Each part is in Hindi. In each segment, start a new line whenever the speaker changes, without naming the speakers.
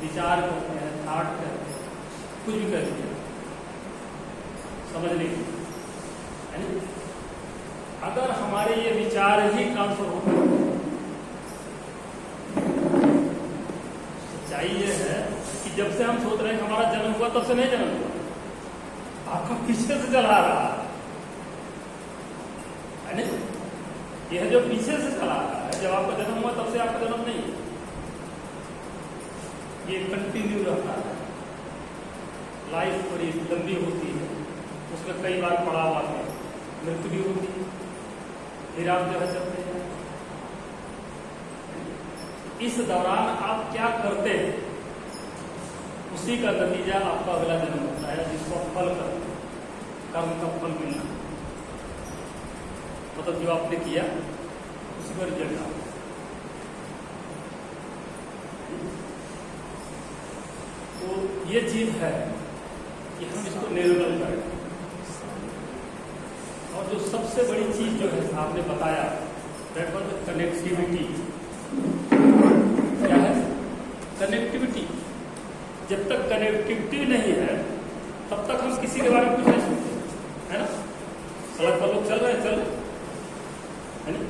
विचार कहते हैं, थॉट कहते हैं, कुछ भी कह लीजिए, समझने की है ना। अगर हमारे ये विचार ही ट्रांसफर होते हैं, सच्चाई ये है कि जब से हम सोच रहे हैं हमारा जन्म हुआ तब से नहीं जन्म हुआ, आपका पीछे से चला रहा है ना। यह जो पीछे से चला रहा है, जब आपका जन्म हुआ तब से आपका जन्म नहीं है, ये कंटिन्यू रहता है। लाइफ बड़ी लंबी होती है, उसमें कई बार पड़ाव आते हैं, मृत्यु भी होती है, फिर आप जो है चलते हैं। इस दौरान आप क्या करते हैं, उसी का नतीजा आपका अगला जन्म होता है, जिसको फल करते हैं, कर्म का फल मिलना, मतलब जो आपने किया उसी पर रिजल्ट आता है। तो ये चीज है कि हम इसको निर्मल करें। और जो सबसे बड़ी चीज जो है आपने बताया, दैट वाज कनेक्टिविटी। क्या है? कनेक्टिविटी। जब तक कनेक्टिविटी नहीं है तब तक हम किसी के बारे में कुछ नहीं सुनते, है ना। सड़क पर लोग चल रहे हैं, है ना।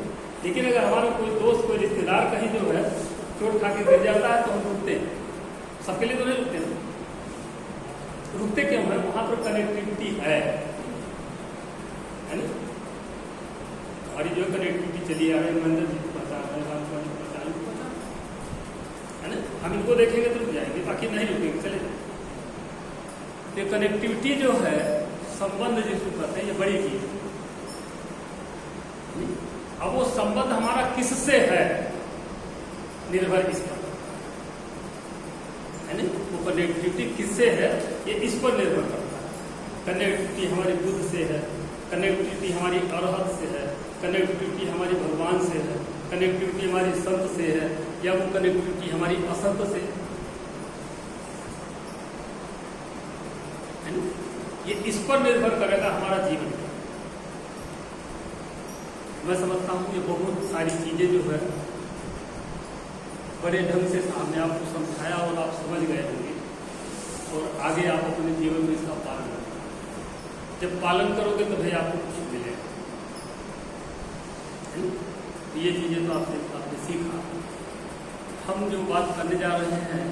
लेकिन अगर हमारा कोई दोस्त, कोई रिश्तेदार कहीं जो है चोट खा के गिर जाता है तो हम रुकते हैं। सबके लिए तो नहीं रुकते हैं। रुकते क्यों है? वहां पर कनेक्टिविटी है ना। हमारी जो कनेक्टिविटी चली आ रही है, मंदिर जी को पता है, राम को पता है ना। हम इनको देखेंगे तो रुक जाएंगे, बाकी नहीं रुकेंगे, चले जाएंगे। ये कनेक्टिविटी जो है, संबंध जिसको कहते हैं, ये बड़ी चीज है। अब वो संबंध हमारा किससे है, निर्भर इस पर है ना। वो कनेक्टिविटी किससे है, ये इस पर निर्भर करता है। कनेक्टिविटी हमारी बुद्ध से है, कनेक्टिविटी हमारी अरहत से है, कनेक्टिविटी हमारी भगवान से है, कनेक्टिविटी हमारी संत से है, या वो कनेक्टिविटी हमारी असंत से है ना। ये इस पर निर्भर करेगा हमारा जीवन। मैं समझता हूँ ये बहुत सारी चीजें जो है बड़े ढंग से सामने आपको समझाया और आप समझ गए होंगे, और आगे आप अपने जीवन में इसका पालन करेंगे। जब पालन करोगे तो भाई आपको कुछ मिलेगा। ये चीजें तो आपने सीखा। हम जो बात करने जा रहे हैं,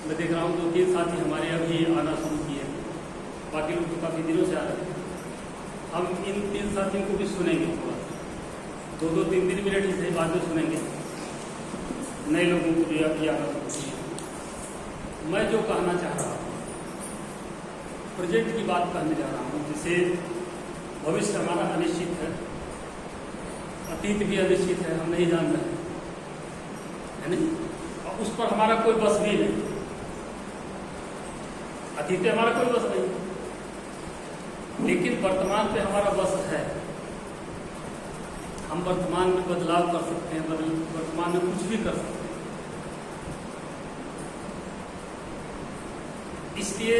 मैं देख रहा हूँ 2-3 साथी हमारे अभी आना शुरू किए, बाकी लोग तो काफी दिनों से आ रहे हैं। हम इन 3 साथियों को भी सुनेंगे, थोड़ा 2-3 मिनट ही सही, बाद में सुनेंगे नए लोगों को भी अभी आना शुरू किया। मैं जो कहना चाह रहा हूँ, प्रोजेक्ट की बात करने जा रहा हूँ, जिसे भविष्य हमारा अनिश्चित है, अतीत भी अनिश्चित है, हम नहीं जान रहे है नहीं, और उस पर हमारा कोई बस भी नहीं। अतीत पे हमारा कोई बस नहीं, लेकिन वर्तमान पे हमारा बस है। हम वर्तमान में बदलाव कर सकते हैं, वर्तमान में कुछ भी कर सकते हैं। इसलिए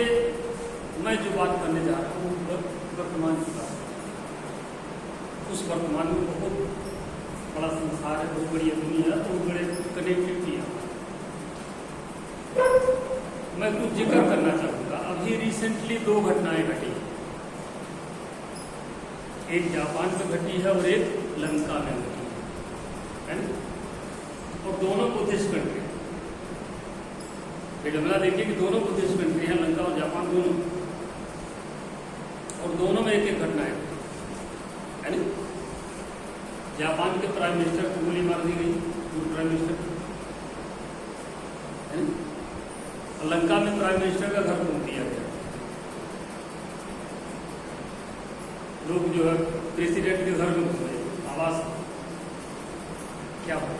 मैं जो बात करने जा रहा हूँ वर्तमान की बात। उस वर्तमान में बहुत बड़ा संसार है, बहुत बड़ी दुनिया है, बहुत बड़े कनेक्टिविटी है। मैं कुछ जिक्र करना चाहूँगा। अभी रिसेंटली 2 घटनाएं घटी, एक जापान में घटी है और एक लंका में घटी है ना। और दोनों बुद्धिस्ट कंट्री, विडम्बना देखिए कि दोनों बुद्धिस्ट कंट्री हैं, लंका और जापान दोनों, और दोनों में एक घटना है ना। जापान के प्राइम मिनिस्टर को गोली मार दी गई, पूर्व प्राइम मिनिस्टर है ना। और लंका में प्राइम मिनिस्टर का घर तोड़ दिया गया। लोग जो है प्रेसिडेंट के घर में घुस गए, आवास। क्या हो,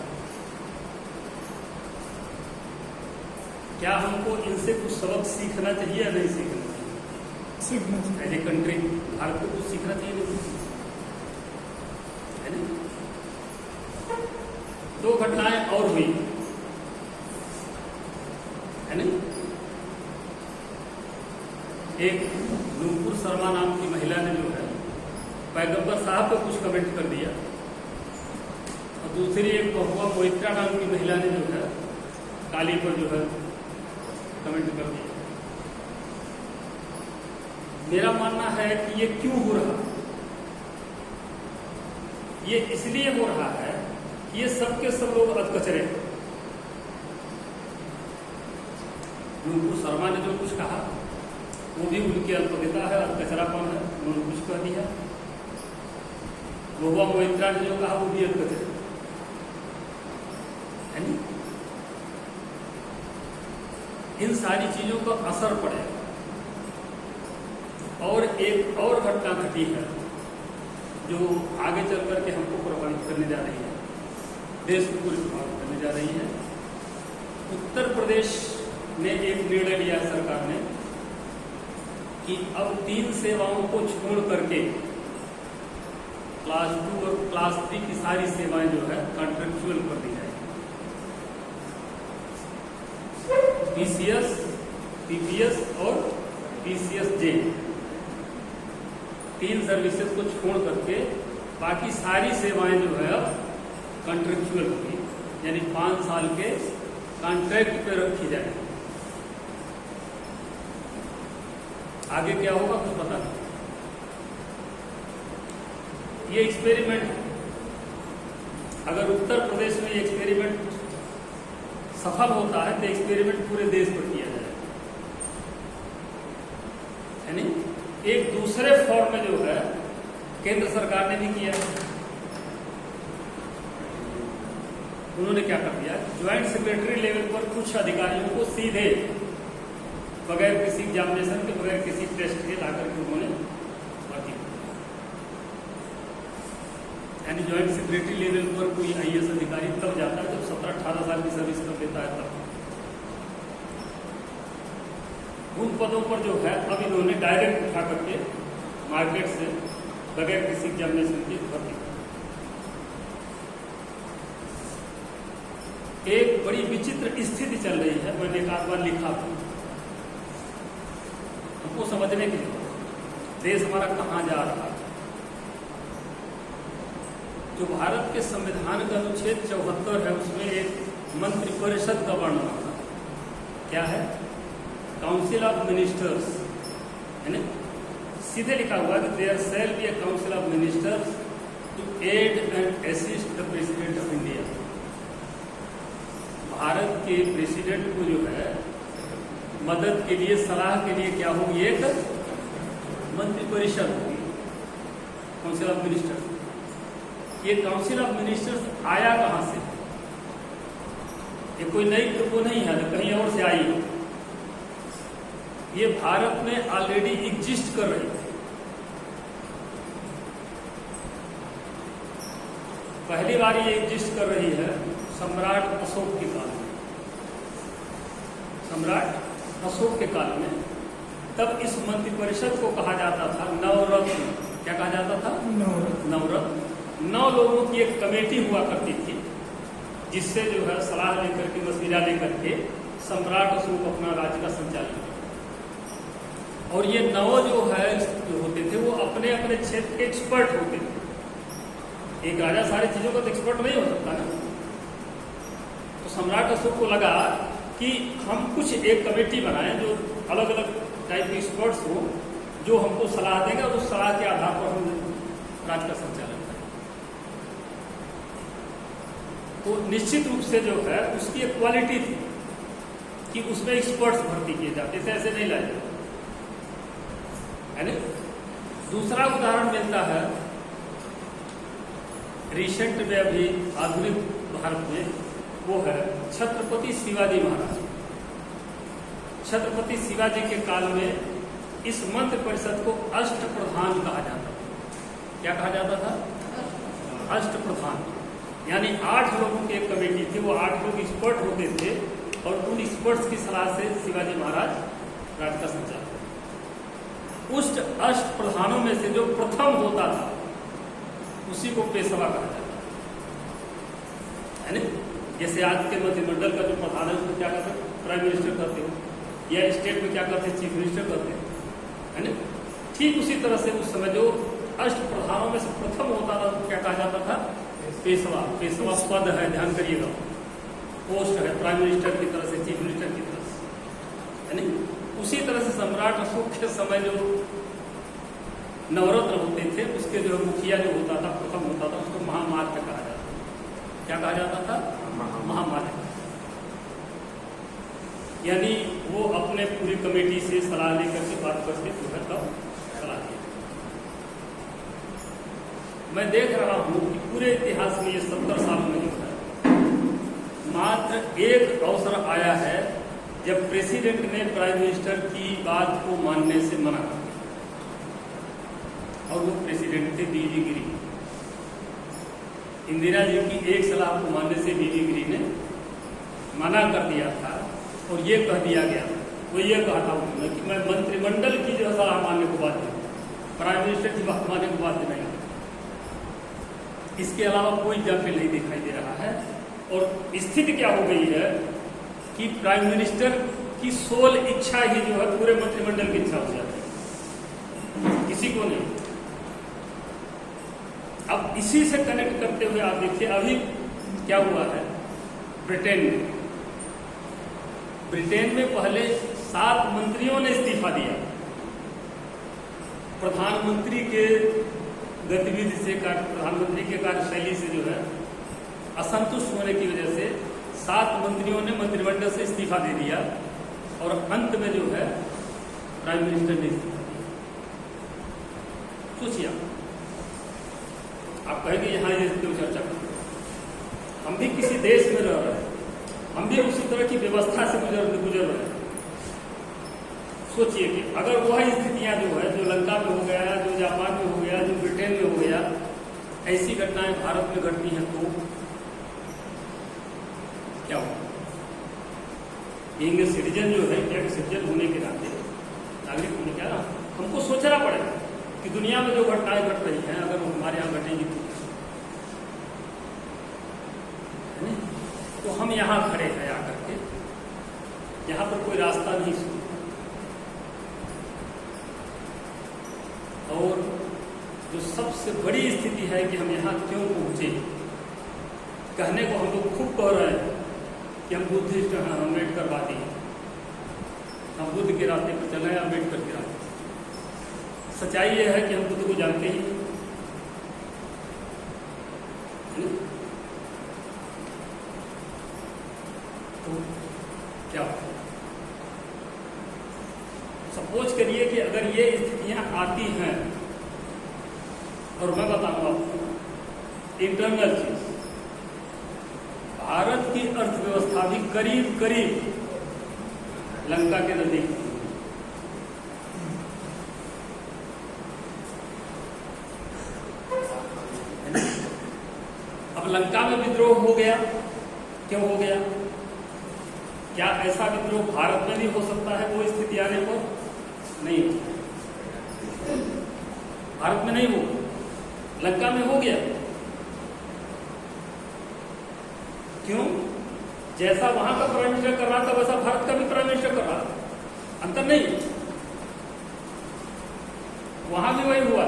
क्या हमको इनसे कुछ सबक सीखना चाहिए या नहीं सीखना चाहिए? सीखना चाहिए। एज ए कंट्री भारत को कुछ सीखना चाहिए, नहीं है ना। 2 घटनाएं और हुई है ना। एक नूपुर शर्मा नाम की महिला ने जो है पैगंबर साहब को कुछ कमेंट कर दिया, और दूसरी एक बहुआ मोहित्रा नाम की महिला ने जो है काली पर जो है कमेंट कर दिया। मेरा मानना है कि ये क्यों हो रहा, ये इसलिए हो रहा है कि ये सब के सब लोग अधकचरे हैं। नूपुर शर्मा ने जो कुछ कहा वो भी उनकी अल्पज्ञता है, अधकचरापन है, उन्होंने कुछ कह दिया। महुआ मोहित्रा ने जो कहा वो भी अधकचरे है नहीं। इन सारी चीजों का असर पड़ेगा। और एक और घटना घटी है जो आगे चल करके हमको प्रभावित करने जा रही है, देश को पूरी प्रभावित करने जा रही है। उत्तर प्रदेश ने एक निर्णय लिया सरकार ने कि अब 3 सेवाओं को छोड़ करके क्लास 2 और क्लास 3 की सारी सेवाएं जो है कॉन्ट्रेक्चुअल कर दी जाएगी। पीसीएस, पीपीएस और पीसीएस-जे 3 सर्विसेज को छोड़ करके बाकी सारी सेवाएं जो है अब कॉन्ट्रेक्चुअल होगी, यानी 5 साल के कॉन्ट्रैक्ट पे रखी जाएगी। आगे क्या होगा कुछ पता नहीं। ये एक्सपेरिमेंट, अगर उत्तर प्रदेश में ये एक्सपेरिमेंट सफल होता है तो एक्सपेरिमेंट पूरे देश पर किया जाएगा, यानी एक दूसरे फॉर्म में जो है केंद्र सरकार ने भी किया। उन्होंने क्या कर दिया, ज्वाइंट सेक्रेटरी लेवल पर कुछ अधिकारियों को सीधे बगैर किसी एग्जामिनेशन के, बगैर किसी टेस्ट के लाकर के उन्होंने भर्ती किया। यानी ज्वाइंट सेक्रेटरी लेवल पर कोई आईएएस अधिकारी तब जाता है जब 17-18 साल की सर्विस कर लेता है तब। उन पदों पर जो है अब इन्होंने डायरेक्ट उठा करके मार्केट से बगैर किसी एग्जामिनेशन की भर्ती की। एक बड़ी विचित्र स्थिति चल रही है, मैंने एक आध बार लिखा था, हमको समझने के लिए देश हमारा कहाँ जा रहा है। जो भारत के संविधान का अनुच्छेद 74 है उसमें एक मंत्रिपरिषद का वर्णन आता है। क्या है? काउंसिल ऑफ मिनिस्टर्स, यानी सीधे लिखा हुआ है कि there shall be a council of ministers to aid and assist the president of India. भारत के प्रेसिडेंट को जो है मदद के लिए, सलाह के लिए क्या होगी, एक मंत्रिपरिषद होगी, काउंसिल ऑफ मिनिस्टर्स। ये काउंसिल ऑफ मिनिस्टर्स आया कहां से? ये कोई नई वो नहीं है, कहीं और से आई है। ये भारत में ऑलरेडी एग्जिस्ट कर रही थी। पहली बार ये एग्जिस्ट कर रही है सम्राट अशोक के काल में। सम्राट अशोक के काल में तब इस मंत्रिपरिषद को कहा जाता था नवरत्न। क्या कहा जाता था? नवरत्न। 9 लोगों की एक कमेटी हुआ करती थी जिससे जो है सलाह लेकर के, मशविरा लेकर के सम्राट अशोक अपना राज्य का संचालन करते। और ये 9 जो है जो होते थे वो अपने अपने क्षेत्र के एक्सपर्ट होते थे। एक राजा सारी चीजों का तो एक्सपर्ट नहीं हो सकता ना। तो सम्राट अशोक को लगा कि हम कुछ एक कमेटी बनाएं जो अलग अलग टाइप के एक्सपर्ट्स हो, जो हमको सलाह देंगे और उस सलाह के आधार पर हम राज्य का संचालन करें। तो निश्चित रूप से जो है उसकी एक क्वालिटी थी कि उसमें एक्सपर्ट्स भर्ती किए जाते थे, ऐसे नहीं लाए जाते। दूसरा उदाहरण मिलता है रिसेंट में, अभी आधुनिक भारत में, वो है छत्रपति शिवाजी महाराज। छत्रपति शिवाजी के काल में इस मंत्रिपरिषद को अष्टप्रधान कहा जाता था। क्या कहा जाता था? अष्टप्रधान। यानी 8 लोगों की एक कमेटी थी, वो 8 लोग एक्सपर्ट होते थे और उन एक्सपर्ट्स की सलाह से शिवाजी महाराज राज्य का संचालन। उस अष्टप्रधानों में से जो प्रथम होता था उसी को पेशवा कहा जाता है। जैसे आज के मंत्रिमंडल का जो प्रधान है उसको क्या कहते हैं? प्राइम मिनिस्टर कहते हो, या स्टेट में क्या कहते हैं? चीफ मिनिस्टर कहते हैं, है ना। ठीक उसी तरह से उस समय जो अष्टप्रधानों में से प्रथम होता था तो क्या कहा जाता था? पेशवा। पेशवा पद है, ध्यान करिएगा, पोस्ट है प्राइम मिनिस्टर की तरह से, चीफ मिनिस्टर की तरह से। सम्राट अशोक के समय जो नवरत्न होते थे उसके जो मुखिया जो होता था, प्रथम होता था, उसको महामार्ग कहा जाता था। क्या कहा जाता था? महामार्ग। यानी वो अपने पूरी कमेटी से सलाह लेकर के बात करके जो है सलाह दी। मैं देख रहा हूं कि पूरे इतिहास में ये 70 साल में जो है मात्र एक अवसर आया है जब प्रेसिडेंट ने प्राइम मिनिस्टर की बात को मानने से मना कर दिया, और वो प्रेसिडेंट थे बीवी गिरी। इंदिरा जी की एक सलाह को मानने से बीवी गिरी ने मना कर दिया था, और ये कह दिया गया, वो ये कहा था उन्होंने कि मैं मंत्रिमंडल की जो सलाह मानने को बाध्य हूं, प्राइम मिनिस्टर की बात मानने को बाध्य नहीं। इसके अलावा कोई जाफिल नहीं दिखाई दे रहा है। और स्थिति क्या हो गई है कि प्राइम मिनिस्टर की सोल इच्छा ही जो है पूरे मंत्रिमंडल की इच्छा हो जाती है, किसी को नहीं। अब इसी से कनेक्ट करते हुए आप देखिए अभी क्या हुआ है ब्रिटेन में पहले 7 मंत्रियों ने इस्तीफा दिया। प्रधानमंत्री के गतिविधि से, प्रधानमंत्री के कार्यशैली से जो है असंतुष्ट होने की वजह से 7 मंत्रियों ने मंत्रिमंडल से इस्तीफा दे दिया, और अंत में जो है प्राइम मिनिस्टर ने इस्तीफा दिया। सोचिए आप कहेंगे यहाँ ये क्यों चर्चा करते हैं? हम भी किसी देश में रह रहे हैं, हम भी उसी तरह की व्यवस्था से गुजर रहे हैं। सोचिए कि अगर वह स्थितियां जो है, जो लंका में हो गया, जो जापान में हो गया, जो ब्रिटेन में हो गया, ऐसी घटनाएं भारत में घटती हैं तो क्या होगा? इंग्लिश सिटीजन जो है, इंडिया के सिटीजन होने के नाते, नागरिक होने के नाते हमको सोचना पड़ेगा कि दुनिया में जो घटनाएं घट रही हैं अगर वो हमारे यहाँ घटेंगी तो हम यहाँ खड़े हैं आकर के, यहाँ पर कोई रास्ता नहीं सुनता। और जो सबसे बड़ी स्थिति है कि हम यहाँ क्यों पहुंचे, कहने को हम लोग खूब कह रहे हैं कि हम बुद्धिस्ट हैं, हम अम्बेडकरवादी हैं, हम बुद्ध के रास्ते पर चल रहे हैं, अम्बेडकर के रास्ते। सच्चाई यह है कि हम बुद्ध को जानते ही तो क्या सपोज करिए कि अगर ये स्थितियां आती हैं, और मैं बताऊंगा आपको इंटरनल चीज, भारत की अर्थव्यवस्था भी करीब करीब लंका के नजदीक। अब लंका में विद्रोह हो गया, क्यों हो गया? क्या ऐसा विद्रोह भारत में भी हो सकता है? वो स्थिति आने पर नहीं हो, भारत में नहीं हो, लंका में हो गया। क्यों? जैसा वहां का प्राइम मिनिस्टर कर रहा था वैसा भारत का भी प्राइम मिनिस्टर कर रहा था, अंतर नहीं। वहां भी वही हुआ,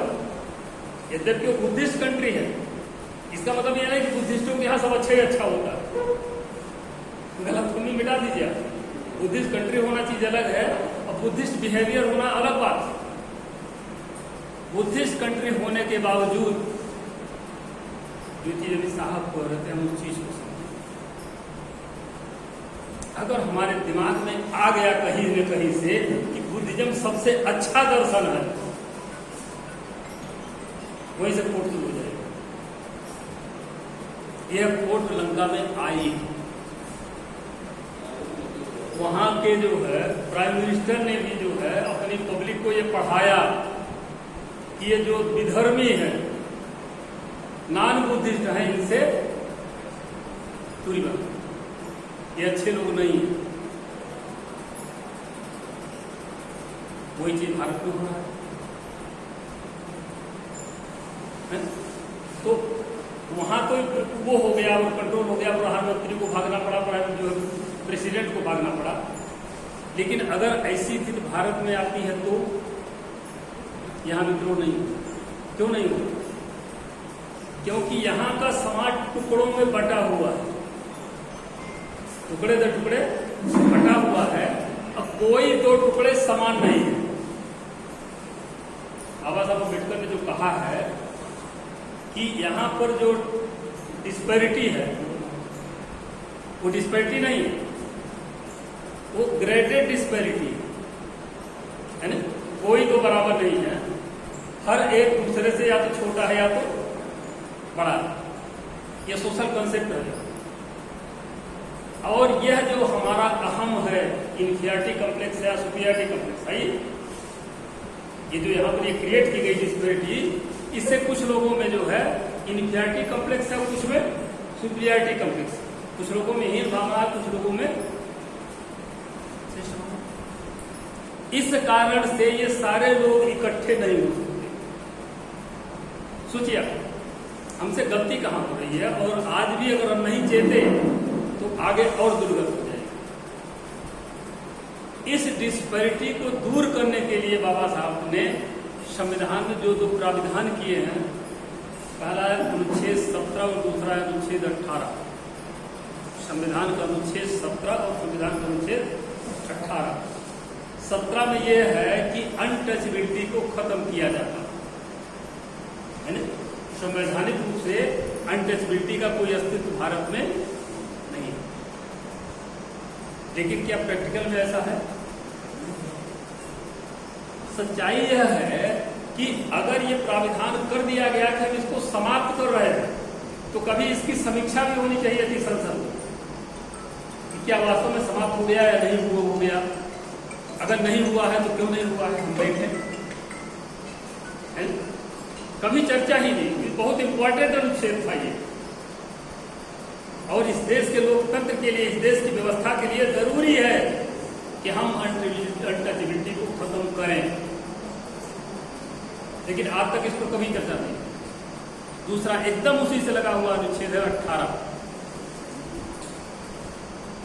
यद्यपि वो बुद्धिस्ट कंट्री है। इसका मतलब यह नहीं कि बुद्धिस्टों के यहाँ सब अच्छा ही अच्छा होता है, गलतफहमी मिटा दीजिए। बुद्धिस्ट कंट्री होना चीज अलग है और बुद्धिस्ट बिहेवियर होना अलग बात। बुद्धिस्ट कंट्री होने के बावजूद जो चीज अभी साहब कह रहे थे हम उस चीज को समझें। अगर हमारे दिमाग में आ गया कहीं न कहीं से कि बुद्धिज्म सबसे अच्छा दर्शन है, वहीं से कोर्ट शुरू हो जाएगा। यह कोर्ट लंका में आई, वहां के जो है प्राइम मिनिस्टर ने भी जो है अपनी पब्लिक को ये पढ़ाया कि ये जो विधर्मी है, नॉन बुद्धिस्ट है, इनसे दूरी बना, ये अच्छे लोग नहीं है। वही चीज भारत में हो रहा है। तो वहां तो वो हो गया, वो कंट्रोल हो गया, प्रधानमंत्री को भागना पड़ा, जो प्रेसिडेंट को भागना पड़ा। लेकिन अगर ऐसी स्थिति भारत में आती है तो यहां विद्रोह नहीं होगा। क्यों नहीं होगा? क्योंकि यहां का समाज टुकड़ों में बटा हुआ है, टुकड़े दर टुकड़े बटा हुआ है। अब कोई दो टुकड़े समान नहीं है। बाबा साहब अम्बेडकर ने जो कहा है कि यहाँ पर जो डिस्पैरिटी है वो डिस्पैरिटी नहीं है, वो ग्रेडेड डिस्पैरिटी है ना। कोई तो बराबर नहीं है, हर एक दूसरे से या तो छोटा है या तो बड़ा है। ये सोशल कंसेप्ट है। और यह जो हमारा अहम है इन्फीरियरिटी कॉम्प्लेक्स या सुपीरियरिटी कॉम्प्लेक्स है, ये जो यहाँ पर ये क्रिएट की गई डिस्पैरिटी, इससे कुछ लोगों में जो है इन्फीरियरिटी कॉम्प्लेक्स है, कुछ में सुपीरियरिटी कॉम्प्लेक्स, कुछ लोगों में हीन भावना, कुछ लोगों में। इस कारण से ये सारे लोग इकट्ठे नहीं हो सकते। सोचिए हमसे गलती कहां हो रही है, और आज भी अगर हम नहीं चेते तो आगे और दुर्गत हो जाएगी। इस डिस्पैरिटी को दूर करने के लिए बाबा साहब ने संविधान में जो दो प्राविधान किए हैं, पहला है अनुच्छेद 17 और दूसरा है अनुच्छेद 18। संविधान का अनुच्छेद 17 और संविधान का अनुच्छेद 18। 17 में यह है कि अनटचेबिलिटी को खत्म किया जाता है ना। संवैधानिक रूप से अनटचेबिलिटी का कोई अस्तित्व भारत में नहीं है, लेकिन क्या प्रैक्टिकल में ऐसा है? सच्चाई यह है कि अगर ये प्राविधान कर दिया गया कि हम इसको समाप्त कर रहे हैं, तो कभी इसकी समीक्षा भी होनी चाहिए थी संसद में कि क्या वास्तव में समाप्त हो गया या नहीं हो गया। अगर नहीं हुआ है तो क्यों नहीं हुआ है, हम बैठे कभी चर्चा ही नहीं। बहुत इंपॉर्टेंट अनुच्छेद था ये, और इस देश के लोकतंत्र के लिए, इस देश की व्यवस्था के लिए जरूरी है कि हम अनटचेबिलिटी को खत्म करें, लेकिन आज तक इस पर कभी चर्चा नहीं। दूसरा एकदम उसी से लगा हुआ अनुच्छेद है 18।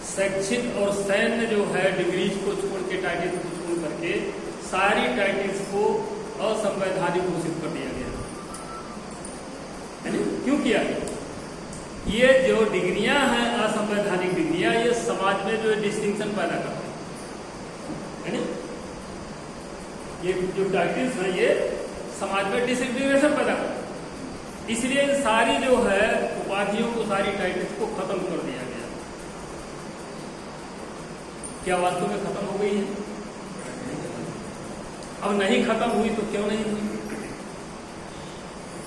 शैक्षिक और सैन्य जो है डिग्रीज को छोड़ के, टाइटल्स को छोड़ करके सारी टाइटल्स को असंवैधानिक घोषित कर दिया गया। क्यों किया गया? ये जो डिग्रियां हैं असंवैधानिक डिग्रियां, ये समाज में जो डिस्टिंक्शन पैदा करते हैं, ये जो टाइटल्स हैं ये समाज में डिसइंटीग्रेशन पैदा करते, इसलिए सारी जो है उपाधियों को, सारी टाइटल्स को खत्म कर दिया गया। क्या वास्तव में खत्म हो गई है? अब नहीं खत्म हुई तो क्यों नहीं हुई?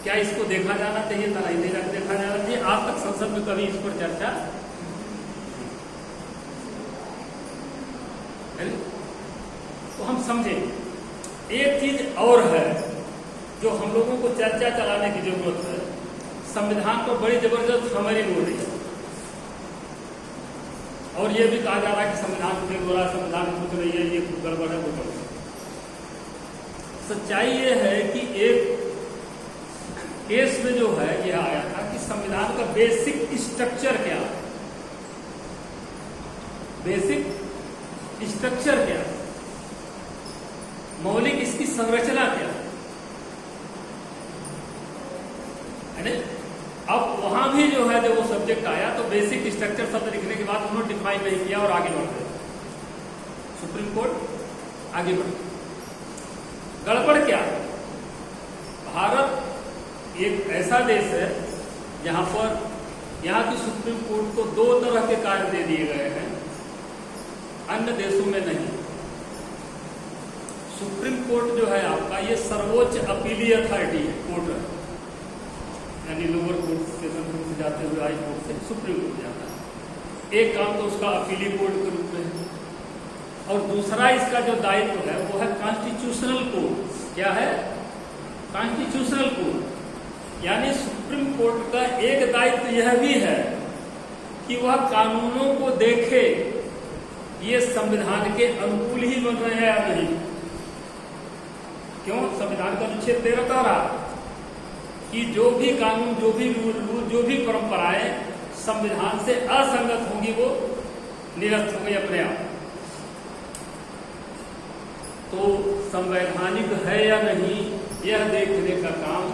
क्या इसको देखा जाना चाहिए था? नहीं देखा जाना चाहिए। आज तक संसद में कभी इस पर चर्चा, तो हम समझें। एक चीज और है जो हम लोगों को चर्चा चलाने की जरूरत है। संविधान पर बड़ी जबरदस्त हमारी हो रही है, और ये भी कहा जा रहा है कि संविधान फेल हो रहा है, संविधान कुछ नहीं है, ये गड़बड़ है, वो गड़बड़। सच्चाई ये है कि एक केस में जो है यह आया था कि संविधान का बेसिक स्ट्रक्चर क्या है, बेसिक स्ट्रक्चर क्या है, मौलिक इसकी संरचना क्या है। अब वहां भी जो है जब वो सब्जेक्ट आया तो बेसिक स्ट्रक्चर शब्द लिखने के बाद उन्होंने डिफाइन नहीं किया और आगे बढ़ गए। सुप्रीम कोर्ट आगे बढ़ गया। गड़बड़ क्या है? भारत एक ऐसा देश है जहां पर यहाँ की सुप्रीम कोर्ट को 2 तरह के कार्य दे दिए गए हैं, अन्य देशों में नहीं। सुप्रीम कोर्ट जो है आपका, ये सर्वोच्च अपीली अथॉरिटी है, कोर्ट है, यानी लोअर कोर्ट से जाते हुए हाई कोर्ट से सुप्रीम कोर्ट जाता है। एक काम तो उसका अपीली कोर्ट के रूप में है, और दूसरा इसका जो दायित्व है वो है कॉन्स्टिट्यूशनल कोर्ट। क्या है? Constitutional court. यानी सुप्रीम कोर्ट का एक दायित्व यह भी है कि वह कानूनों को देखे, ये संविधान के अनुकूल ही बन रहे हैं या नहीं। क्यों? संविधान का अनुच्छेद 13 कह रहा कि जो भी कानून, जो भी रूल, जो भी परंपराएं संविधान से असंगत होंगी वो निरस्त हो गई अपने आप। तो संवैधानिक है या नहीं यह देखने का काम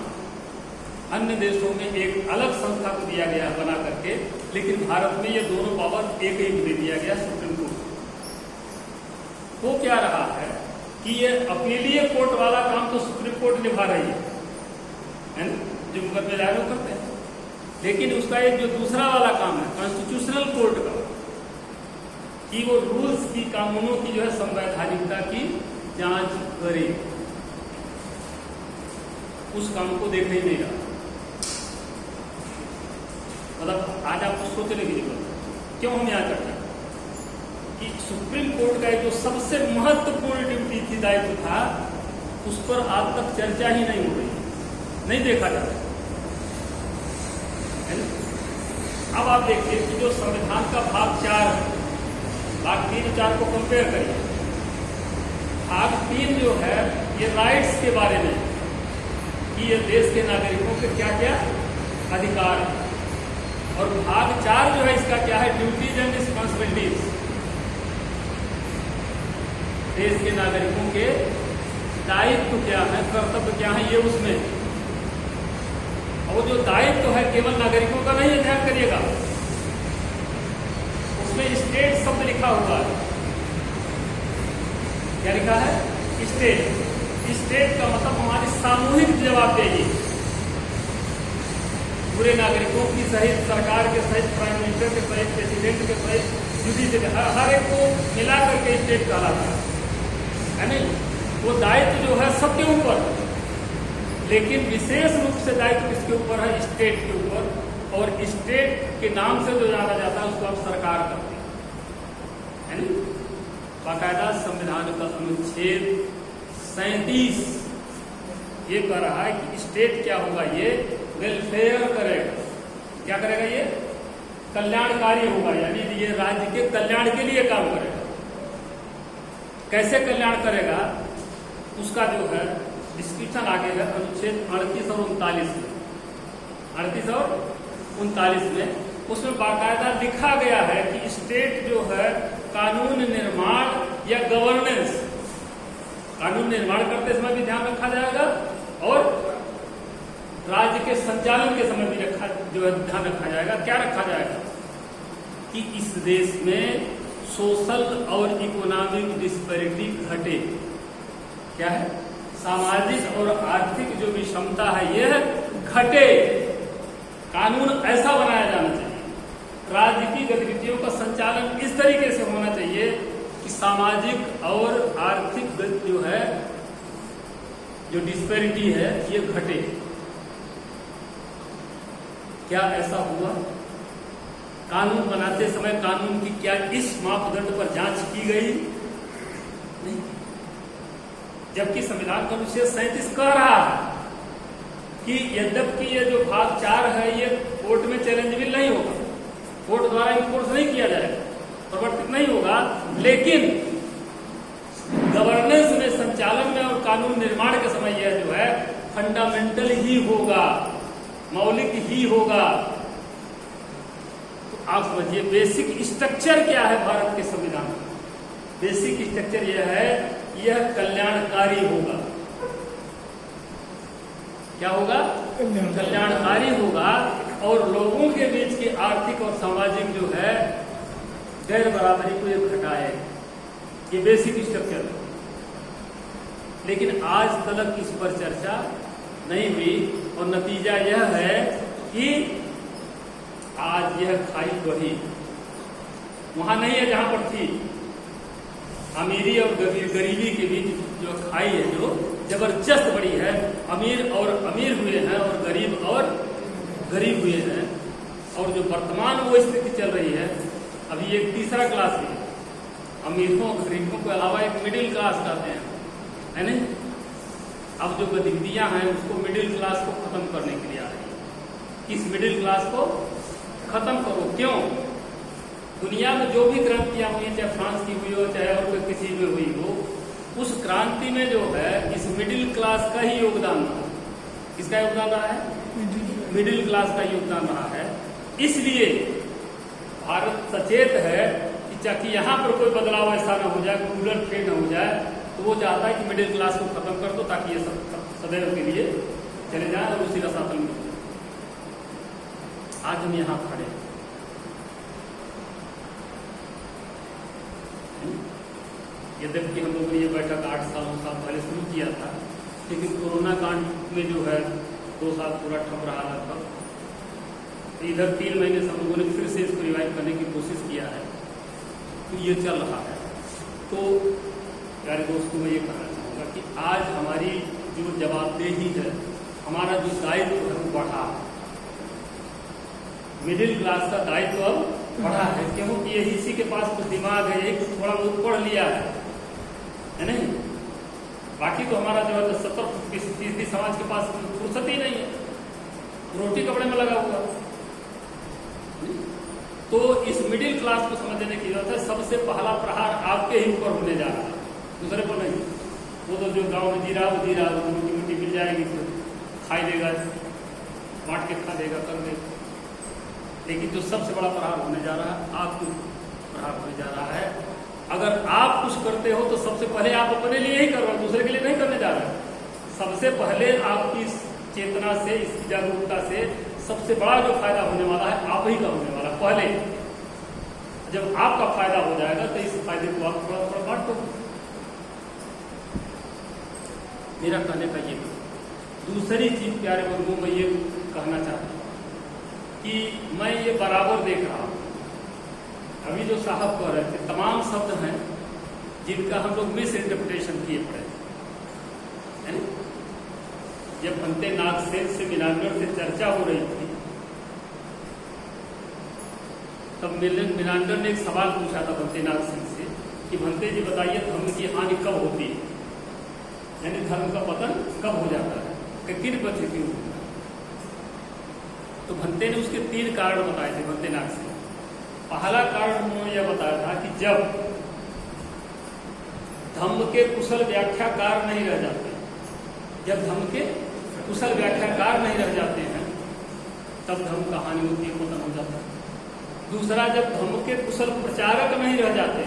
अन्य देशों में एक अलग संस्था को दिया गया बना करके, लेकिन भारत में ये दोनों पावर एक ही दे दिया गया सुप्रीम कोर्ट। वो क्या रहा है कि ये अपीलीय कोर्ट वाला काम तो सुप्रीम कोर्ट निभा रही है ना, जो मुकदमे दायर वो करते हैं, लेकिन उसका एक जो दूसरा वाला काम है कॉन्स्टिट्यूशनल कोर्ट का, कि वो रूल्स की, कानूनों की जो है संवैधानिकता की जांच करे, उस काम को देख ही नहीं रहा। मतलब आज आपको सोचने की जरूरत है, क्यों हम यहाँ चर्चा कि सुप्रीम कोर्ट का जो सबसे महत्वपूर्ण ड्यूटी थी, दायित्व था, उस पर आज तक चर्चा ही नहीं हो रही, नहीं देखा जाता है ना। अब आप देखिए कि जो संविधान का भाग 4 है, भाग 3 और 4 को कंपेयर करिए। भाग 3 जो है ये राइट्स के बारे में, कि ये देश के नागरिकों के क्या क्या अधिकार है, और भाग 4 जो है इसका क्या है, ड्यूटीज एंड रिस्पॉन्सिबिलिटीज, देश के नागरिकों के दायित्व क्या है, कर्तव्य क्या है, ये उसमें। और जो दायित्व है केवल नागरिकों का नहीं है, ध्यान करिएगा, उसमें स्टेट शब्द लिखा हुआ है। क्या लिखा है? स्टेट। स्टेट का मतलब हमारी सामूहिक जवाबदेही, पूरे नागरिकों की सहित, सरकार के सहित, प्राइम मिनिस्टर के सहित, प्रेसिडेंट के सहित, जुडिशरी, हर एक को मिला करके स्टेट कहलाता है नहीं। वो दायित्व जो है सबके ऊपर, लेकिन विशेष रूप से दायित्व किसके ऊपर है? स्टेट के ऊपर। और स्टेट के नाम से जो जाना जाता है उसको आप सरकार करते हैं नहीं। बाकायदा संविधान का अनुच्छेद 37 ये कह रहा है कि स्टेट क्या होगा, ये वेलफेयर करेगा। क्या करेगा? ये कल्याणकारी होगा, यानी ये राज्य के कल्याण के लिए काम करेगा। कैसे कल्याण करेगा उसका जो है डिस्क्रिप्शन आगे है अनुच्छेद 38 और 39 में। 38 और 39 में उसमें बाकायदा लिखा गया है कि स्टेट जो है कानून निर्माण या गवर्नेंस, कानून निर्माण करते समय भी ध्यान रखा जाएगा और राज्य के संचालन के समय भी जो है ध्यान रखा जाएगा। क्या रखा जाएगा? कि इस देश में सोशल और इकोनॉमिक डिस्पैरिटी घटे। क्या है? सामाजिक और आर्थिक जो विषमता है यह घटे। कानून ऐसा बनाया जाना चाहिए, राज्य की गतिविधियों का संचालन इस तरीके से होना चाहिए कि सामाजिक और आर्थिक जो है, जो डिस्पैरिटी है ये घटे। क्या ऐसा हुआ? कानून बनाते समय कानून की क्या इस मापदंड पर जांच की गई? नहीं। जबकि संविधान का अनुच्छेद 37 कह रहा है कि यद्यपि ये जो भाग 4 है ये कोर्ट में चैलेंजेबल नहीं होगा, कोर्ट द्वारा इन्फोर्स नहीं किया जाएगा, प्रवर्तित नहीं होगा, लेकिन गवर्नेंस में, संचालन में और कानून निर्माण के समय यह जो है फंडामेंटल ही होगा, मौलिक ही होगा। तो आप समझिए बेसिक स्ट्रक्चर क्या है भारत के संविधान का? बेसिक स्ट्रक्चर यह है, यह कल्याणकारी होगा। क्या होगा? कल्याणकारी होगा और लोगों के बीच की आर्थिक और सामाजिक जो है गैर बराबरी को ये घटाएगा। ये बेसिक स्ट्रक्चर है। लेकिन आज तक इस पर चर्चा नहीं हुई और नतीजा यह है कि आज यह खाई बढ़ी वहां नहीं है जहां पर थी। अमीरी और गरीबी के बीच जो खाई है जो जबरदस्त बड़ी है, अमीर और अमीर हुए हैं और गरीब हुए हैं। और जो वर्तमान वो स्थिति चल रही है, अभी एक तीसरा क्लास है, अमीरों गरीबों के अलावा एक मिडिल क्लास कहते हैं, है नहीं। अब जो गतिविधियां हैं उसको मिडिल क्लास को खत्म करने के लिए आ रही है। इस मिडिल क्लास को खत्म करो। क्यों? दुनिया में जो भी क्रांतियां हुई, चाहे फ्रांस की हुई हो, चाहे और किसी में हुई हो, उस क्रांति में जो है इस मिडिल क्लास का ही योगदान रहा। किसका योगदान रहा है? मिडिल क्लास का योगदान रहा है। इसलिए भारत सचेत है कि चाहे यहाँ पर कोई बदलाव ऐसा ना हो जाए, रूरल ट्रेड ना हो जाए, तो वो चाहता है कि मिडिल क्लास को खत्म कर दो ताकि ये सब सदैव के लिए चले जाए और उसी का शासन मिले। आज हम यहाँ खड़े हैं। यद्यपि हम लोगों ने ये बैठक 8 साल पहले शुरू किया था, लेकिन कोरोना कांड में जो है 2 साल पूरा ठप रहा लगभग। इधर 3 महीने से हम लोगों ने फिर से इसको रिवाइव करने की कोशिश किया है, तो ये चल रहा है। तो प्यारे दोस्तों, मैं ये कहना चाहूँगा कि आज हमारी जो जवाबदेही है, हमारा जो दायित्व है वो बढ़ा। मिडिल क्लास का दायित्व अब बढ़ा है, क्योंकि ये इसी के पास कुछ दिमाग है, एक थोड़ा बहुत पढ़ लिया है नहीं? बाकी तो हमारा जो है 70% समाज के पास फुर्सत ही नहीं है, रोटी कपड़े में लगा हुआ। तो इस मिडिल क्लास को समझने की जरूरत है। सबसे पहला प्रहार आपके ही ऊपर होने जा रहा है, दूसरे को नहीं। वो तो जो गांव में जी रहा वो रोटी मिल जाएगी तो खाई देगा, बांट के खा देगा, कर देगा। लेकिन जो सबसे बड़ा प्रहार होने जा रहा है, आपको प्रहार होने जा रहा है। अगर आप कुछ करते हो तो सबसे पहले आप अपने लिए ही कर रहे हो, दूसरे के लिए नहीं करने जा रहे। सबसे पहले आपकी चेतना से, इसकी जागरूकता से सबसे बड़ा जो फायदा होने वाला है आप ही का होने वाला। पहले जब आपका फायदा हो जाएगा तो इस फायदे को आप थोड़ा थोड़ा बांटो। मेरा कहने का ये दूसरी चीज प्यारे बंधुओं, मैं ये कहना चाहता हूँ कि मैं ये बराबर देख रहा हूँ, अभी जो साहब कह रहे थे, तमाम शब्द हैं जिनका हम लोग मिस इंटरप्रिटेशन किए पड़े हैं। जब भंते नागसेन से मीनांदर से चर्चा हो रही थी, तब मीनांदर ने एक सवाल पूछा था भंते नागसेन से कि भंते जी बताइए, धर्म की हानि कब होती है, यानी धर्म का पतन कब हो जाता है, कि किन परिस्थितियों में? तो भंते ने उसके 3 कारण बताए थे भंते नागसेन। पहला कारण उन्होंने यह बताया था कि जब धम्म के कुशल व्याख्याकार नहीं रह जाते, जब धम्म के कुशल व्याख्याकार नहीं रह जाते हैं, तब धर्म का हानि होती है, पतन हो जाता है। दूसरा, जब धर्म के कुशल प्रचारक नहीं रह जाते,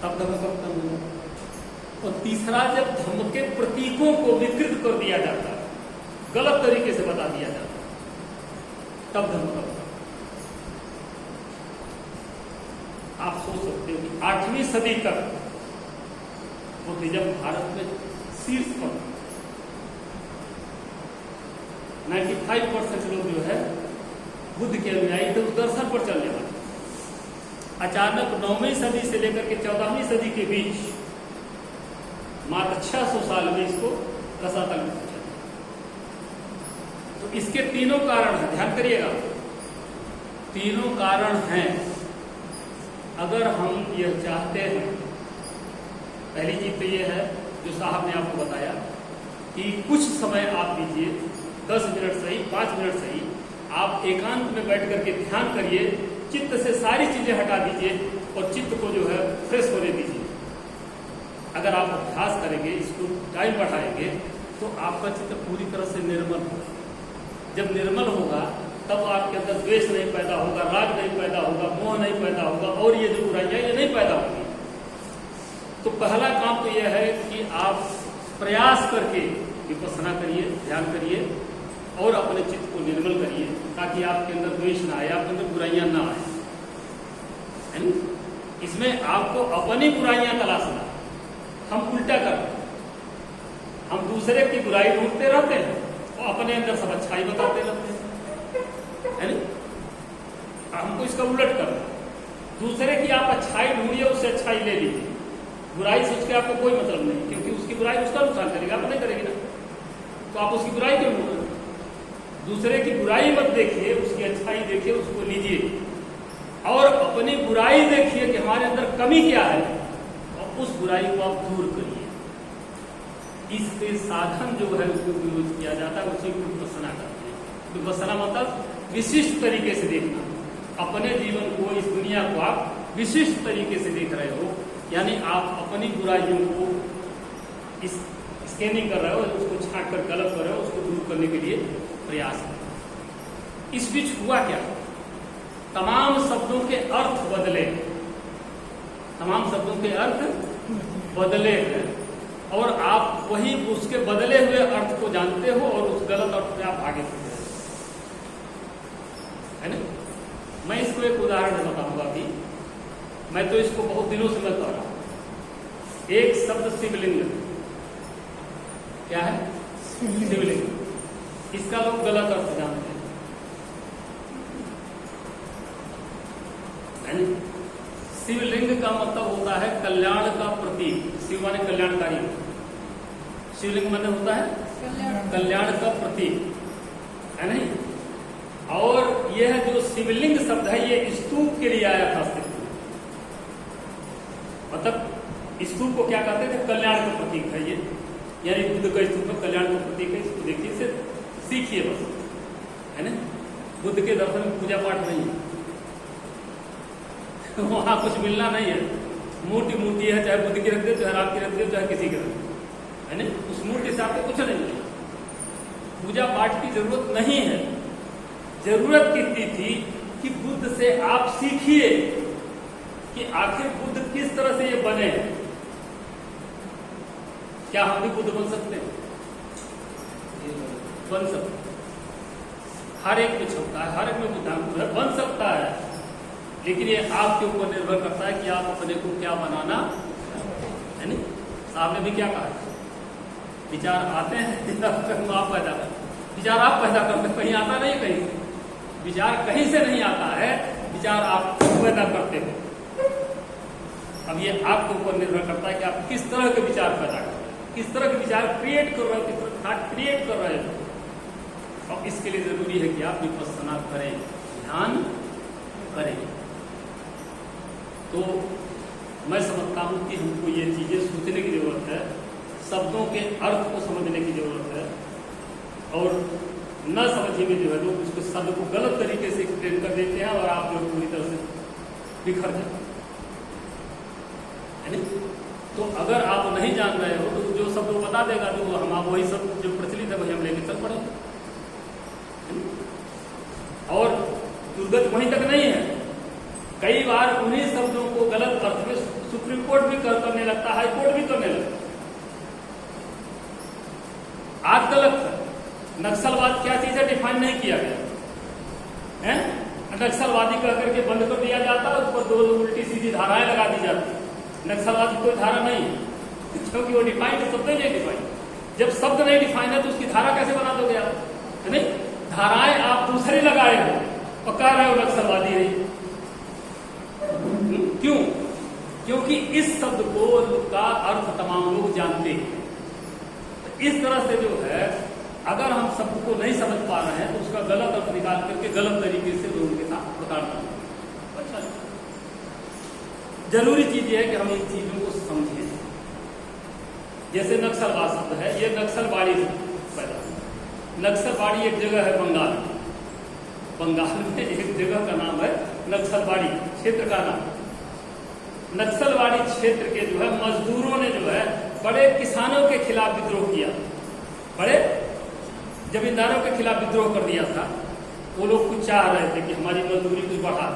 तब धर्म का पतन हो जाता है। और तीसरा, जब धर्म के प्रतीकों को विकृत कर दिया जाता है, गलत तरीके से बता दिया जाता है, तब धर्म का पतन। आप सोच सकते हो कि 8वीं सदी तक बुद्धिज्म भारत में शीर्ष पर 95% लोग जो है बुद्ध के अनुयायी थे, उस दर्शन पर चलने वाले। अचानक 9वीं सदी से लेकर के 14वीं सदी के बीच मात्र 600 साल में इसको रसातल में पहुंचा। तो इसके 3 कारण हैं, ध्यान करिएगा, 3 कारण हैं। अगर हम यह चाहते हैं, पहली चीज तो यह है जो साहब ने आपको बताया कि कुछ समय आप दीजिए, 10 मिनट सही, 5 मिनट सही, आप एकांत में बैठ करके ध्यान करिए, चित्त से सारी चीजें हटा दीजिए और चित्त को जो है फ्रेश होने दीजिए। अगर आप अभ्यास करेंगे, इसको टाइम बढ़ाएंगे, तो आपका चित्त पूरी तरह से निर्मल होगा। जब निर्मल होगा तब आपके अंदर द्वेष नहीं पैदा होगा, राग नहीं पैदा होगा, मोह नहीं पैदा होगा, और ये जो बुराइयां ये नहीं पैदा होगी। तो पहला काम तो यह है कि आप प्रयास करके विपස්සना करिए, ध्यान करिए और अपने चित्त को निर्मल करिए, ताकि आपके अंदर द्वेष ना आए, आपके अंदर बुराइयां ना आए। इसमें आपको अपनी बुराइयां तलाशना। हम उल्टा करते हैं, हम दूसरे की बुराई ढूंढते रहते हैं और अपने अंदर सब अच्छाई बताते रहते हैं, है ना? हमको इसका उलट करना, दूसरे की आप अच्छाई ढूंढिए, उससे अच्छाई ले लीजिए। बुराई सोच के आपको कोई मतलब नहीं, क्योंकि उसकी बुराई उसका नुकसान करेगा, आप नहीं करेगी ना, तो आप उसकी बुराई क्यों ढूंढ रहे? दूसरे की बुराई मत देखिए, उसकी अच्छाई देखिए, उसको लीजिए और अपनी बुराई देखिए कि हमारे अंदर कमी क्या है और उस बुराई को आप दूर करिए। इसके साधन जो है उसको यूज किया जाता है, उसी को विपස්සना करते हैं। विपස්සना मतलब विशिष्ट तरीके से देखना, अपने जीवन को, इस दुनिया को आप विशिष्ट तरीके से देख रहे हो, यानी आप अपनी बुराइयों को स्कैनिंग कर रहे हो, उसको छांट कर गलत कर रहे हो, उसको दूर करने के लिए प्रयास करो। इस बीच हुआ क्या, तमाम शब्दों के अर्थ बदले, तमाम शब्दों के अर्थ बदले हैं और आप वही उसके बदले हुए अर्थ को जानते हो और उस गलत अर्थ में आप आगे बढ़ते हो, है ना? मैं इसको एक उदाहरण बताऊंगा अभी मैं तो इसको बहुत दिनों से मैं कह रहा हूं। एक शब्द शिवलिंग, क्या है? शिवलिंग। इसका लोग गलत अर्थ जानते हैं। शिवलिंग का मतलब होता है कल्याण का प्रतीक। शिव माने कल्याणकारी, शिवलिंग माने होता है कल्याण का प्रतीक, है नहीं? और यह जो शिवलिंग शब्द है ये स्तूप के लिए आया था अस्तित्व में। मतलब स्तूप को क्या कहते थे? कल्याण का प्रतीक है ये, यानी बुद्ध का स्तूप में कल्याण का प्रतीक है। इसको देखिए, इसे सीखिए बस, है ना? बुद्ध के दर्शन में पूजा पाठ नहीं है, वहां कुछ मिलना नहीं है। मूर्ति मूर्ति है, चाहे बुद्ध की रख दे, चाहे राम की रख दे, चाहे किसी की रख दे, है ना? उस मूर्ति से आपको कुछ नहीं है। पूजा पाठ की जरूरत नहीं है। जरूरत कितनी थी कि बुद्ध से आप सीखिए कि आखिर बुद्ध किस तरह से ये बने हैं। क्या हम भी बुद्ध बन सकते हैं? बन सकते। हर एक में क्षमता है, हर एक में बुद्धांकुर है, बन सकता है। लेकिन ये आपके ऊपर निर्भर करता है कि आप अपने को क्या बनाना है। नहीं, साहब ने भी क्या कहा? विचार आते हैं आप पैदा कर, विचार आप पैदा करते, कहीं आता नहीं, कहीं विचार कहीं से नहीं आता है, विचार आप खुद पैदा करते हो। अब ये आपके ऊपर निर्भर करता है कि आप किस तरह के विचार पैदा कर रहे हो, किस तरह के विचार क्रिएट कर रहे हो, किस तरह थॉट क्रिएट कर रहे हो। और इसके लिए जरूरी है कि आप विपස්සना करें, ध्यान करें। तो मैं समझता हूं कि हमको ये चीजें सोचने की जरूरत है, शब्दों के अर्थ को समझने की जरूरत है। और न समझे में जो है लोग उसको शब्द को गलत तरीके से एक्सप्लेन कर देते हैं और आप जो पूरी तरह से बिखर जाते हैं। तो अगर आप नहीं जान रहे हो तो जो शब्द वो बता देगा तो हम आप वही सब जो प्रचलित है वही हम लेके चल पड़ेंगे। और दुर्गत वहीं तक नहीं है, कई बार उन्हीं शब्दों को गलत अर्थ में सुप्रीम कोर्ट भी करने लगता है, हाई कोर्ट भी करने लगता है। आज गलत है। नक्सलवाद क्या चीज है डिफाइन नहीं किया गया है। नक्सलवादी कह करके बंद कर दिया जाता है, उस पर दो उल्टी सीधी धाराएं लगा दी जाती। नक्सलवाद की कोई धारा नहीं है, क्योंकि वो डिफाइन शब्द ही नहीं डिफाइन। जब शब्द नहीं डिफाइन है तो उसकी धारा कैसे बना दोगे आप? है नहीं? धाराएं आप दूसरी लगाए हो और कह रहे हो नक्सलवादी नहीं। क्यों? क्योंकि इस शब्द को का अर्थ तमाम लोग जानते हैं। इस तरह से जो है अगर हम शब्द को नहीं समझ पा रहे हैं तो उसका गलत अर्थ निकाल करके गलत तरीके से लोगों के साथ प्रताड़ना। अच्छा, जरूरी चीज है कि हम इन चीजों को समझें। जैसे नक्सलवाद शब्द है, ये नक्सलबाड़ी पैदा। नक्सलबाड़ी एक जगह है बंगाल में। बंगाल में एक जगह का नाम है नक्सलबाड़ी, क्षेत्र का नाम। नक्सलबाड़ी क्षेत्र के जो है मजदूरों ने जो है बड़े किसानों के खिलाफ विद्रोह किया, बड़े जमींदारों के खिलाफ विद्रोह कर दिया था। वो लोग कुछ चाह रहे थे कि हमारी मजदूरी कुछ बढ़ा,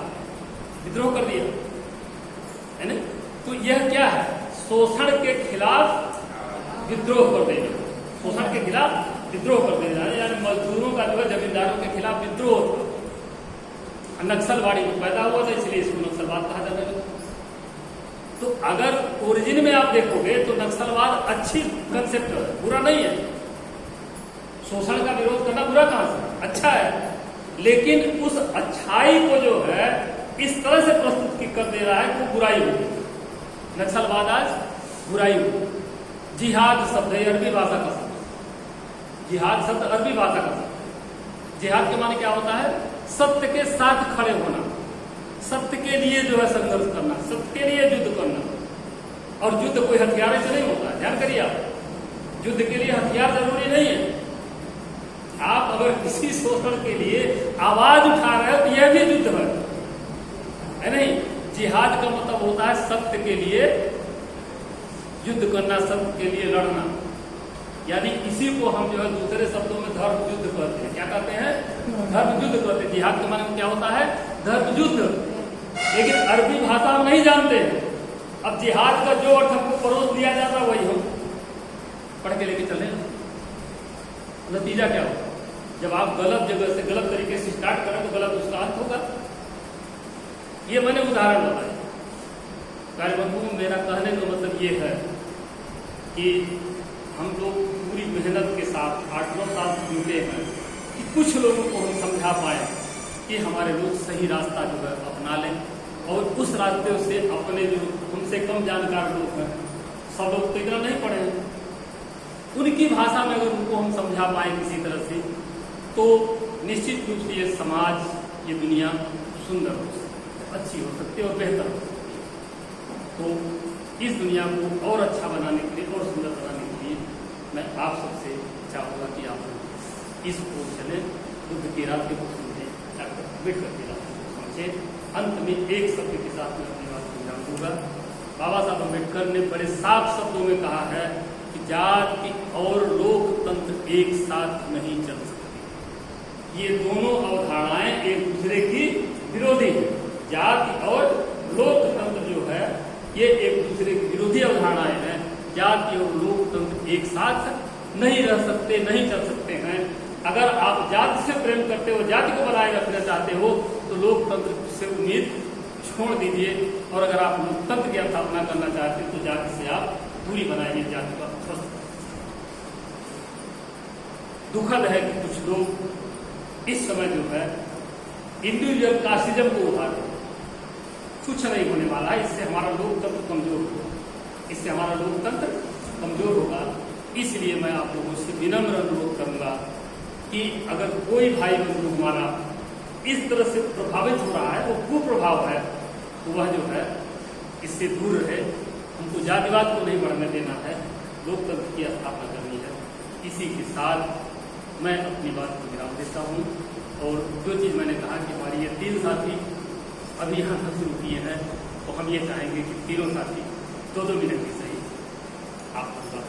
विद्रोह कर दिया, है ना? तो यह क्या है? शोषण के खिलाफ विद्रोह कर देना, शोषण के खिलाफ विद्रोह कर देना, यानी मजदूरों का जो है जमींदारों के खिलाफ विद्रोह था। नक्सलबाड़ी में पैदा हुआ था, इसलिए इसको नक्सलवाद कहा जाता है। तो अगर ओरिजिन में आप देखोगे तो नक्सलवाद अच्छी कंसेप्ट है, बुरा नहीं है। शोषण का विरोध करना बुरा कहां से? अच्छा है। लेकिन उस अच्छाई को जो है इस तरह से प्रस्तुत कर दे रहा है कि बुराई हो। नक्सलवाद आज बुराई हो। जिहाद शब्द है अरबी भाषा का शब्द। जिहाद शब्द अरबी भाषा का शब्द। जिहाद के माने क्या होता है? सत्य के साथ खड़े होना, सत्य के लिए जो है संघर्ष करना, सत्य के लिए युद्ध करना। और युद्ध कोई हथियार से नहीं होता है, ध्यान करिए आप। युद्ध के लिए हथियार जरूरी नहीं है। आप अगर किसी शोषण के लिए आवाज उठा रहे हो तो यह भी युद्ध है नहीं? जिहाद का मतलब होता है सत्य के लिए युद्ध करना, सत्य के लिए लड़ना। यानी इसी को हम जो है दूसरे शब्दों में धर्म युद्ध कहते हैं। क्या कहते हैं? धर्म युद्ध कहते हैं। जिहाद के माने में क्या होता है? धर्म युद्ध। लेकिन अरबी भाषा हम नहीं जानते। अब जिहाद का जो अर्थ हमको परोस दिया जाता है वही हम पढ़ के लेके चले। नतीजा क्या होगा? जब आप गलत जगह से गलत तरीके से स्टार्ट करें तो गलत उसका अंत होगा। ये मैंने उदाहरण बताया। प्यारे बंधुओं, मेरा कहने का मतलब ये है कि हम लोग पूरी मेहनत के साथ 8-9 साल से जुटे हैं कि कुछ लोगों को हम समझा पाए कि हमारे लोग सही रास्ता जो है अपना लें, और उस रास्ते से अपने जो हमसे कम जानकार लोग हैं, सब लोग तो इतना नहीं पढ़े हैं, उनकी भाषा में अगर उनको हम समझा पाए किसी तरह से, तो निश्चित रूप से ये समाज, ये दुनिया सुंदर हो सकती है, अच्छी हो सकती है और बेहतर हो सकती है। तो इस दुनिया को और अच्छा बनाने के लिए और सुंदर बनाने के लिए मैं आप सबसे चाहूँगा कि आप इस ओर चले, बुद्ध की रास्ते को समझें, डॉक्टर अम्बेडकर की रास्ते को समझें। अंत में एक शब्द के साथ मैं अपनी बात को विराम दूंगा। बाबा साहब अम्बेडकर ने बड़े साफ शब्दों में कहा है कि जाति और लोकतंत्र एक साथ नहीं चल सकते। ये दोनों अवधारणाएं एक दूसरे की विरोधी है। जाति और लोकतंत्र जो है ये एक दूसरे की विरोधी अवधारणाएं हैं। जाति और लोकतंत्र एक साथ नहीं रह सकते, नहीं चल सकते हैं। अगर आप जाति से प्रेम करते हो, जाति को बनाए रखना चाहते हो, तो लोकतंत्र से उम्मीद छोड़ दीजिए, और अगर आप लोकतंत्र की स्थापना करना चाहते हैं तो जाति से आप दूरी बनाइए, जाति का ध्वस्त। दुखद है कि कुछ लोग इस समय जो है इंडिविजुअल कास्टिज्म को उठा रहे हैं। कुछ नहीं होने वाला है, इससे हमारा लोकतंत्र कमजोर होगा, इससे हमारा लोकतंत्र कमजोर होगा। इसलिए मैं आप लोगों से विनम्र अनुरोध करूंगा कि अगर कोई भाई बंधु हमारा इस तरह से प्रभावित हो रहा है, वो कुप्रभाव है, तो वह जो है इससे दूर रहे। हमको जातिवाद को नहीं बढ़ने देना है, लोकतंत्र की स्थापना करनी है। इसी के साथ मैं अपनी बात को विराम देता हूँ। और जो चीज़ मैंने कहा कि हमारी ये 3 साथी अभी यहाँ तक शुरू किए हैं, तो हम ये चाहेंगे कि तीनों साथी 2-2 मिनट की सही आप बात